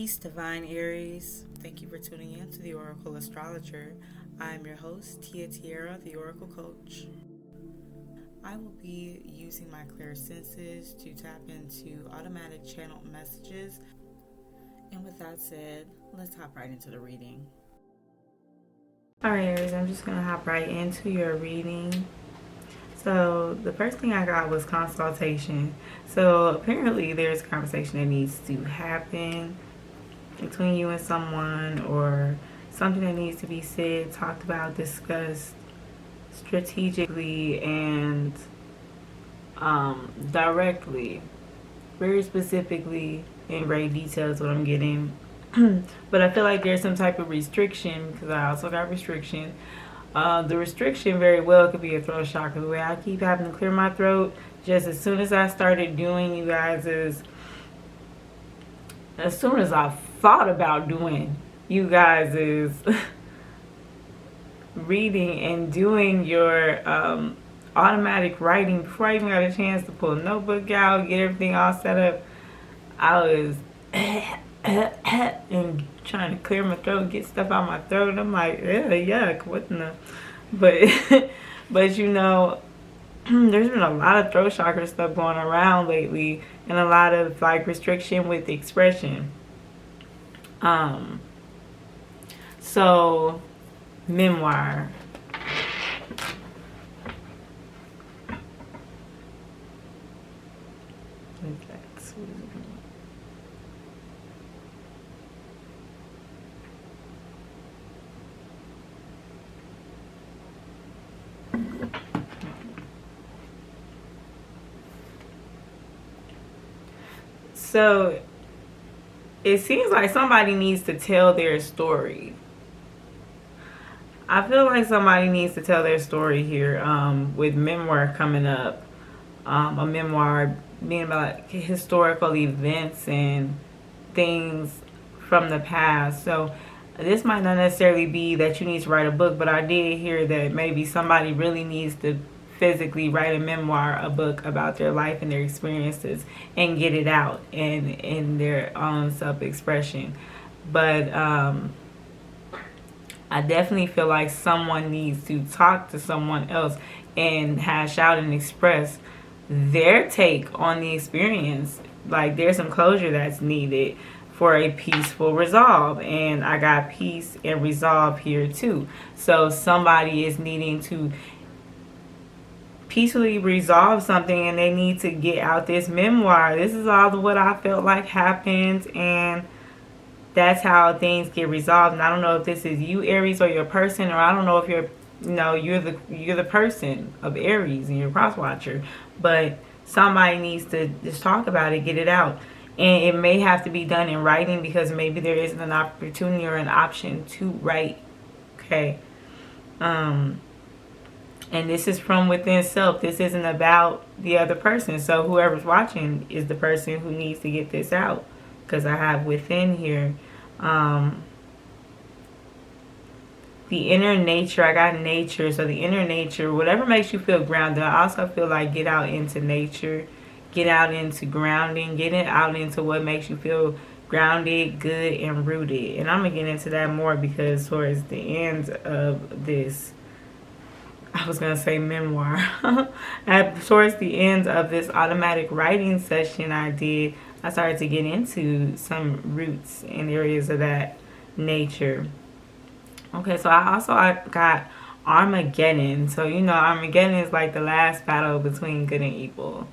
Peace, Divine Aries. Thank you for tuning in to the Oracle Astrologer. I'm your host, Tia Tierra, the Oracle Coach. I will be using my clairsenses to tap into automatic channeled messages. And with that said, let's hop right into the reading. Alright, Aries, I'm just going to hop right into your reading. So the first thing I got was consultation. So apparently there's a conversation that needs to happen between you and someone, or something that needs to be said, talked about, discussed strategically and directly, very specifically in great detail is what I'm getting. But I feel like there's some type of restriction, because I also got restriction. The restriction very well could be a throat chakra. The way I keep having to clear my throat, just as soon as I started doing you guys is, as soon as I thought about doing you guys is reading and doing your automatic writing, before I even got a chance to pull a notebook out, get everything all set up, I was and trying to clear my throat, get stuff out my throat. I'm like, yuck, what in the... But you know, there's been a lot of throat chakra stuff going around lately, and a lot of like restriction with expression. So memoir. So it seems like somebody needs to tell their story. I feel like somebody needs to tell their story here, with memoir coming up. A memoir being about historical events and things from the past. So this might not necessarily be that you need to write a book, but I did hear that maybe somebody really needs to physically write a memoir, a book about their life and their experiences, and get it out in their own self-expression. But I definitely feel like someone needs to talk to someone else and hash out and express their take on the experience. Like, there's some closure that's needed for a peaceful resolve, and I got peace and resolve here too. So somebody is needing to peacefully resolve something, and they need to get out this memoir. This is all what I felt like happened, and that's how things get resolved. And I don't know if this is you, Aries, or your person, or I don't know if you're the person of Aries and you're a cross watcher, but somebody needs to just talk about it, get it out. And it may have to be done in writing, because maybe there isn't an opportunity or an option to write. Okay. And this is from within self. This isn't about the other person. So whoever's watching is the person who needs to get this out, because I have within here the inner nature. I got nature. So the inner nature, whatever makes you feel grounded. I also feel like get out into nature, get out into grounding, get it out into what makes you feel grounded, good, and rooted. And I'm gonna get into that more, because towards the end of this, I was going to say memoir. Towards the end of this automatic writing session I started to get into some roots and areas of that nature. Okay, so I got Armageddon. So, you know, Armageddon is like the last battle between good and evil.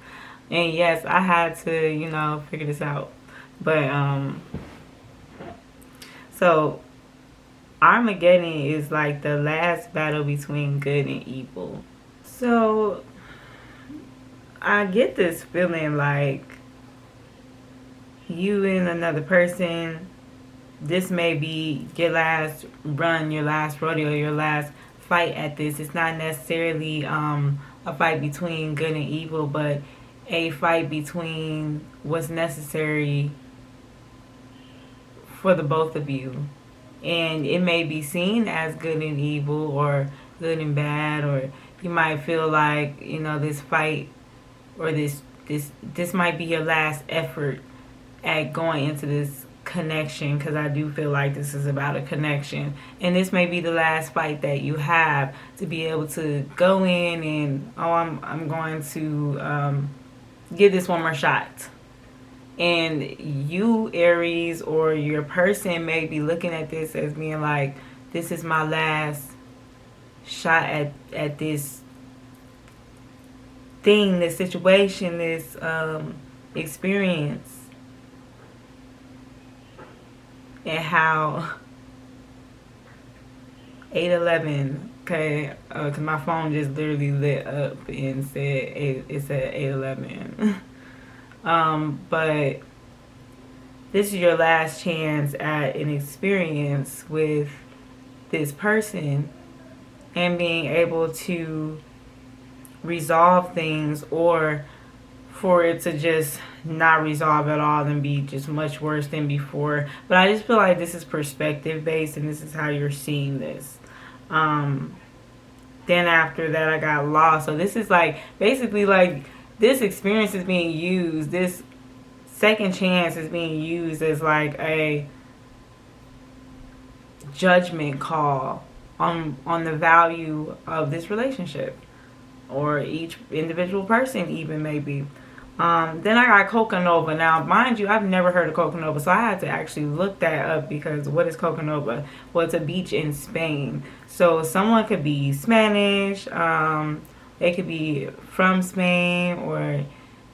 And yes, I had to, you know, figure this out. But, so Armageddon is like the last battle between good and evil. So I get this feeling like you and another person, this may be your last run, your last rodeo, your last fight at this. It's not necessarily a fight between good and evil, but a fight between what's necessary for the both of you. And it may be seen as good and evil, or good and bad, or you might feel like, you know, this fight, or this might be your last effort at going into this connection, because I do feel like this is about a connection, and this may be the last fight that you have, to be able to go in and, oh, I'm going to give this one more shot. And you, Aries, or your person may be looking at this as being like, this is my last shot at this thing, this situation, this experience. And how 811, okay, because my phone just literally lit up and said it said 811. But this is your last chance at an experience with this person, and being able to resolve things, or for it to just not resolve at all and be just much worse than before. But I just feel like this is perspective based, and this is how you're seeing this. Then after that, I got lost. So this is like, basically, like, this experience is being used, this second chance is being used as like a judgment call on the value of this relationship, or each individual person even, maybe. Then I got Coconova. Now, mind you, I've never heard of Coconova, so I had to actually look that up, because what is Coconova? Well, it's a beach in Spain. So someone could be Spanish, they could be from Spain, or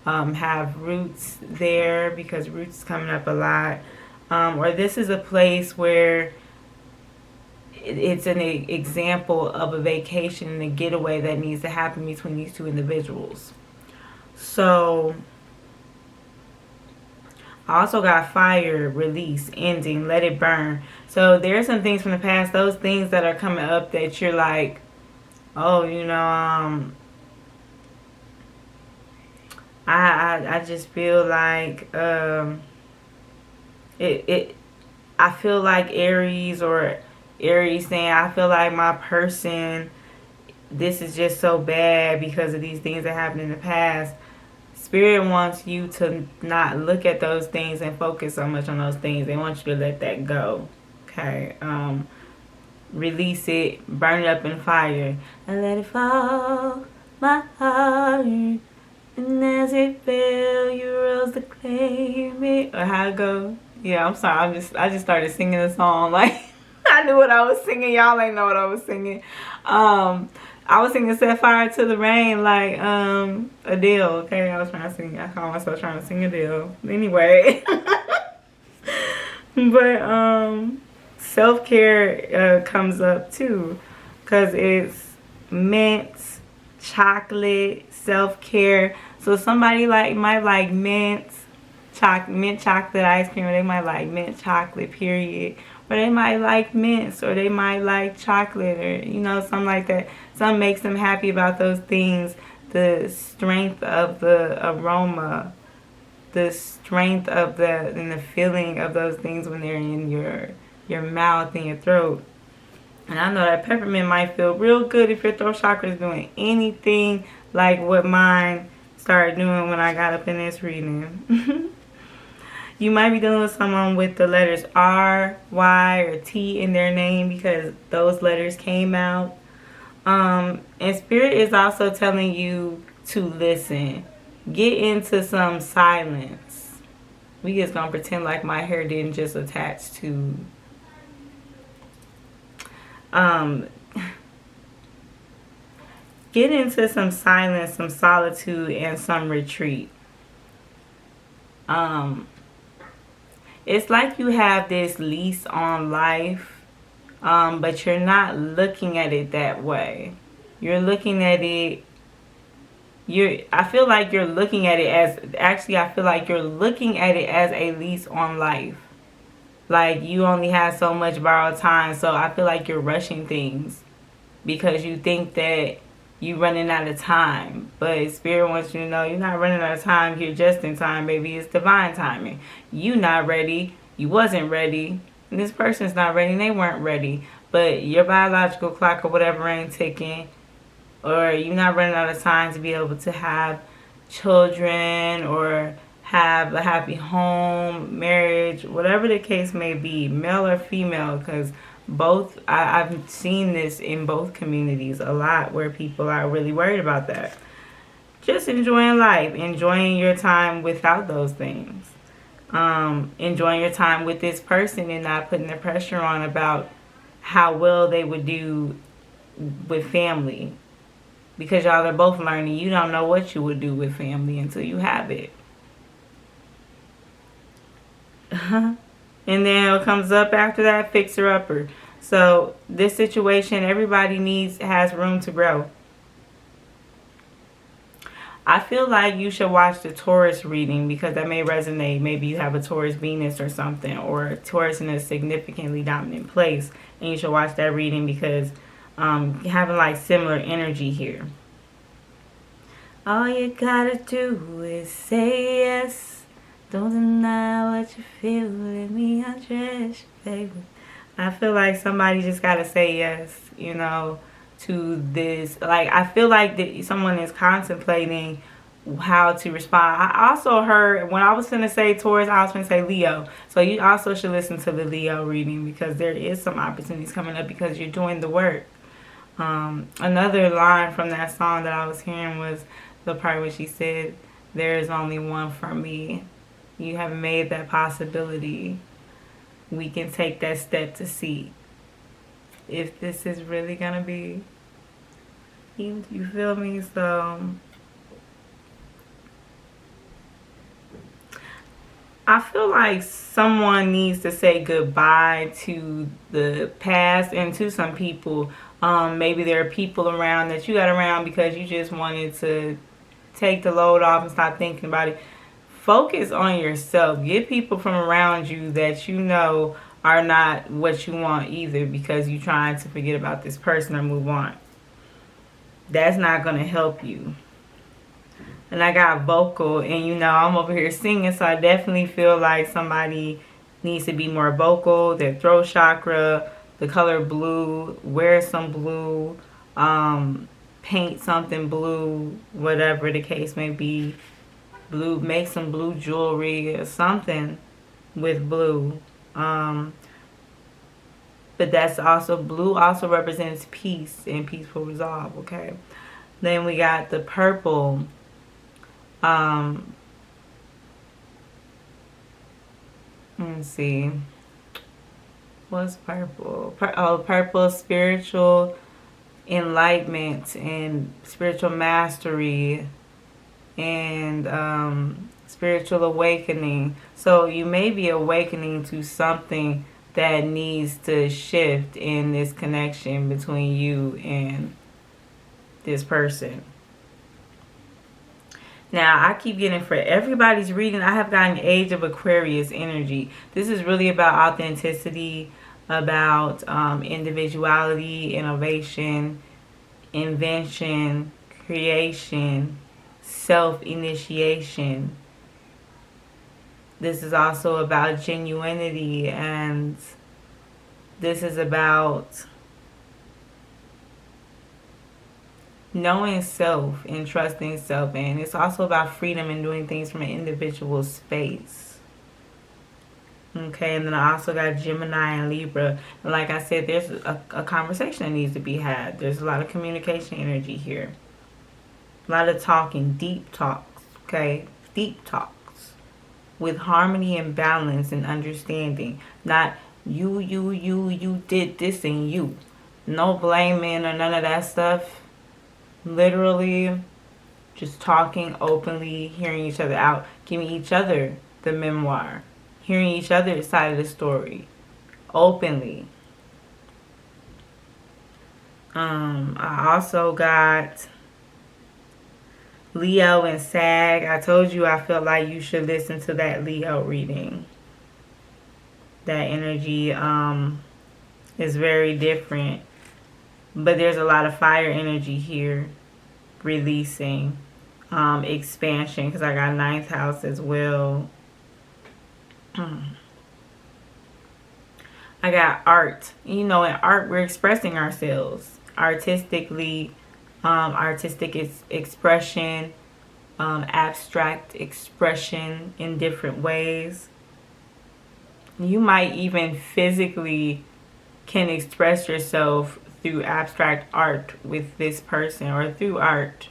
have roots there, because roots is coming up a lot. Or this is a place where it's an example of a vacation and a getaway that needs to happen between these two individuals. So I also got fire, release, ending, let it burn. So there's some things from the past, those things that are coming up that you're like, oh, you know, I just feel like I feel like Aries, or Aries saying, I feel like my person, this is just so bad because of these things that happened in the past. Spirit wants you to not look at those things and focus so much on those things. They want you to let that go. Okay. Release it, burn it up in fire, and let it fall, my heart. And as it fell, you rose to claim it. Or how it go? Yeah, I'm sorry. I just started singing the song. Like, I knew what I was singing. Y'all ain't know what I was singing. I was singing Set Fire to the Rain, like Adele. Okay, I was trying to sing. I call myself trying to sing Adele. Anyway. But self-care comes up too, because it's mint, chocolate, self-care. So somebody might like mint chocolate ice cream, or they might like mint chocolate, period. Or they might like mints, or they might like chocolate, or, you know, something like that. Something makes them happy about those things. The strength of the aroma, the strength of and the feeling of those things when they're in your mouth and your throat. And I know that peppermint might feel real good if your throat chakra is doing anything like what mine started doing when I got up in this reading. You might be dealing with someone with the letters R, Y, or T in their name, because those letters came out. And Spirit is also telling you to listen. Get into some silence. We just gonna pretend like my hair didn't just attach to... Get into some silence, some solitude, and some retreat. It's like you have this lease on life, but you're not looking at it that way. You're looking at it... I feel like you're looking at it as... Actually, I feel like you're looking at it as a lease on life. Like, you only have so much borrowed time, so I feel like you're rushing things because you think that you're running out of time. But Spirit wants you to know you're not running out of time. You're just in time, baby. It's divine timing. You not ready. You wasn't ready. And this person's not ready. And they weren't ready. But your biological clock or whatever ain't ticking. Or you're not running out of time to be able to have children or have a happy home, marriage, whatever the case may be, male or female, because both, I've seen this in both communities a lot where people are really worried about that. Just enjoying life, enjoying your time without those things. Enjoying your time with this person and not putting the pressure on about how well they would do with family. Because y'all are both learning, you don't know what you would do with family until you have it. And then what comes up after that, fixer-upper. So this situation, everybody has room to grow. I feel like you should watch the Taurus reading because that may resonate. Maybe you have a Taurus Venus or something, or a Taurus in a significantly dominant place, and you should watch that reading because having like similar energy here. All you gotta do is say yes. Don't deny what you feel. Let me undress, baby. I feel like somebody just gotta say yes, you know, to this. Like, I feel like that someone is contemplating how to respond. I also heard, when I was going to say Taurus, I was going to say Leo. So you also should listen to the Leo reading because there is some opportunities coming up because you're doing the work. Another line from that song that I was hearing was the part where she said, "There is only one for me." You have made that possibility. We can take that step to see if this is really gonna be, you feel me? So I feel like someone needs to say goodbye to the past and to some people. Maybe there are people around that you got around because you just wanted to take the load off and stop thinking about it. Focus on yourself. Get people from around you that you know are not what you want either because you're trying to forget about this person or move on. That's not going to help you. And I got vocal, and you know I'm over here singing, so I definitely feel like somebody needs to be more vocal. Their throat chakra, the color blue, wear some blue, paint something blue, whatever the case may be. Blue, make some blue jewelry or something with blue. But that's also, blue also represents peace and peaceful resolve, okay? Then we got the purple. Let's see. What's purple? Purple, spiritual enlightenment and spiritual mastery and spiritual awakening. So you may be awakening to something that needs to shift in this connection between you and this person. Now, I keep getting, for everybody's reading, I have gotten Age of Aquarius energy. This is really about authenticity, about individuality, innovation, invention, creation, self-initiation. This is also about genuinity, and this is about knowing self and trusting self, and it's also about freedom and doing things from an individual space. Okay, and then I also got Gemini and Libra. And like I said, there's a conversation that needs to be had. There's a lot of communication energy here. A lot of talking, deep talks, okay? Deep talks with harmony and balance and understanding. Not you did this and you. No blaming or none of that stuff. Literally just talking openly, hearing each other out, giving each other the memoir, hearing each other's side of the story openly. I also got Leo and Sag. I told you I felt like you should listen to that Leo reading. That energy is very different. But there's a lot of fire energy here. Releasing. Expansion. Because I got 9th house as well. I got art. You know, in art we're expressing ourselves. Artistically. Artistic expression. abstract expression in different ways. You might even physically can express yourself through abstract art with this person, or through art.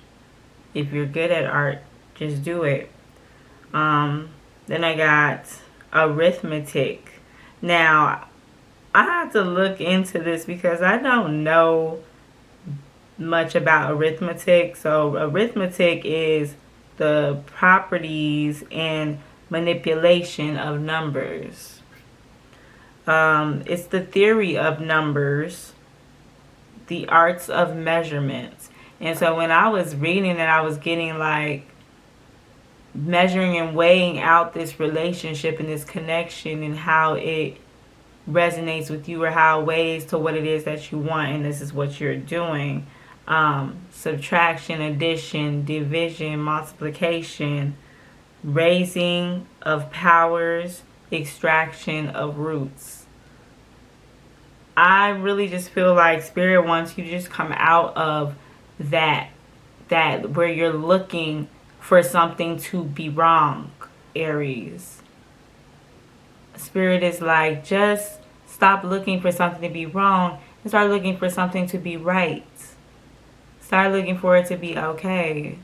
If you're good at art, just do it. Then I got arithmetic. Now, I have to look into this because I don't know much about arithmetic. So arithmetic is the properties and manipulation of numbers. It's the theory of numbers, the arts of measurements. And so when I was reading that, I was getting like measuring and weighing out this relationship and this connection and how it resonates with you, or how it weighs to what it is that you want, and this is what you're doing. Subtraction, addition, division, multiplication, raising of powers, extraction of roots. I really just feel like Spirit wants you to just come out of that where you're looking for something to be wrong, Aries. Spirit is like, just stop looking for something to be wrong and start looking for something to be right. Start looking for it to be okay.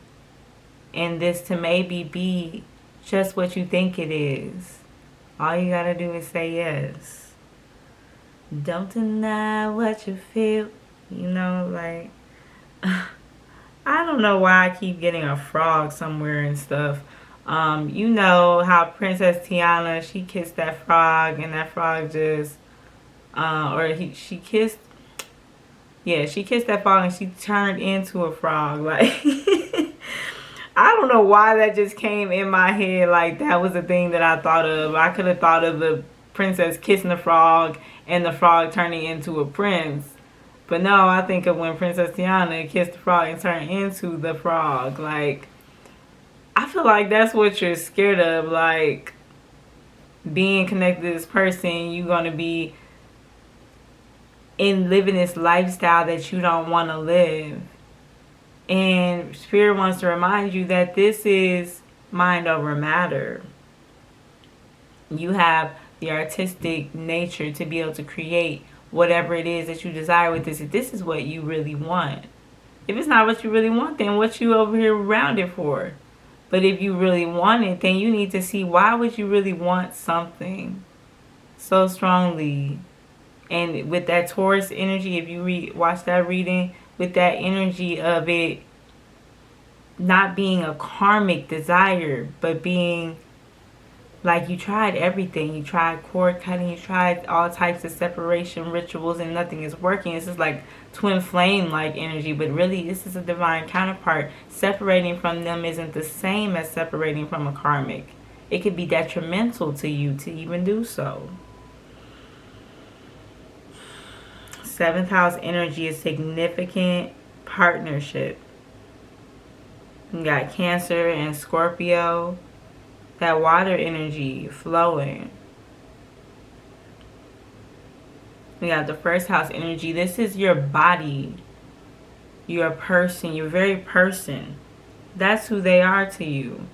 And this to maybe be just what you think it is. All you gotta do is say yes. Don't deny what you feel. You know, like, I don't know why I keep getting a frog somewhere and stuff. You know how Princess Tiana, she kissed that frog, and that frog just, she kissed that frog and she turned into a frog. Like, I don't know why that just came in my head. Like, that was the thing that I thought of. I could have thought of the princess kissing the frog and the frog turning into a prince. But no, I think of when Princess Tiana kissed the frog and turned into the frog. Like, I feel like that's what you're scared of. Like, being connected to this person, you're going to be in living this lifestyle that you don't want to live. And Spirit wants to remind you that this is mind over matter. You have the artistic nature to be able to create whatever it is that you desire with this. If this is what you really want. If it's not what you really want, then what you over here around it for? But if you really want it, then you need to see, why would you really want something so strongly? And with that Taurus energy, if you watch that reading, with that energy of it not being a karmic desire, but being like, you tried everything. You tried cord cutting, you tried all types of separation rituals, and nothing is working. This is like twin flame like energy, but really this is a divine counterpart. Separating from them isn't the same as separating from a karmic. It could be detrimental to you to even do so. 7th house energy is significant partnership. You got Cancer and Scorpio. That water energy flowing. We got the 1st house energy. This is your body. Your person. Your very person. That's who they are to you.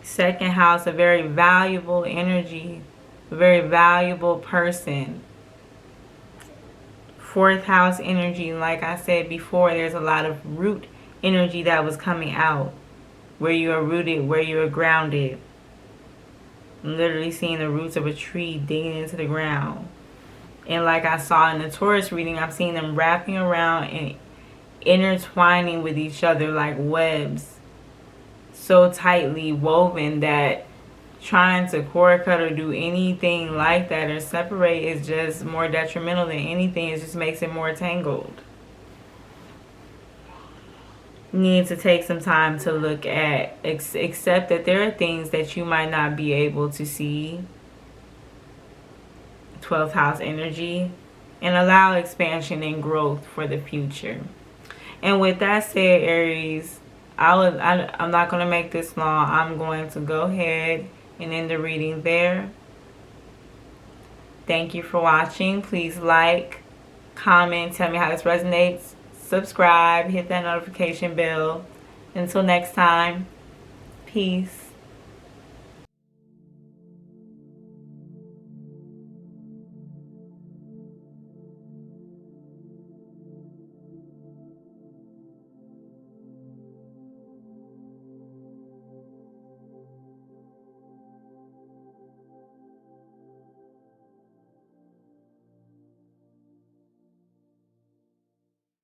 2nd house, a very valuable energy. A very valuable person. 4th house energy, like I said before, there's a lot of root energy that was coming out. Where you are rooted, where you are grounded. I'm literally seeing the roots of a tree digging into the ground. And like I saw in the Taurus reading, I'm seeing them wrapping around and intertwining with each other like webs. So tightly woven that trying to cord cut or do anything like that or separate is just more detrimental than anything. It just makes it more tangled. You need to take some time to look at, accept that there are things that you might not be able to see. 12th house energy. And allow expansion and growth for the future. And with that said, Aries, I'm not going to make this long. I'm going to go ahead and end the reading there. Thank you for watching. Please like, comment, tell me how this resonates. Subscribe, hit that notification bell. Until next time, peace.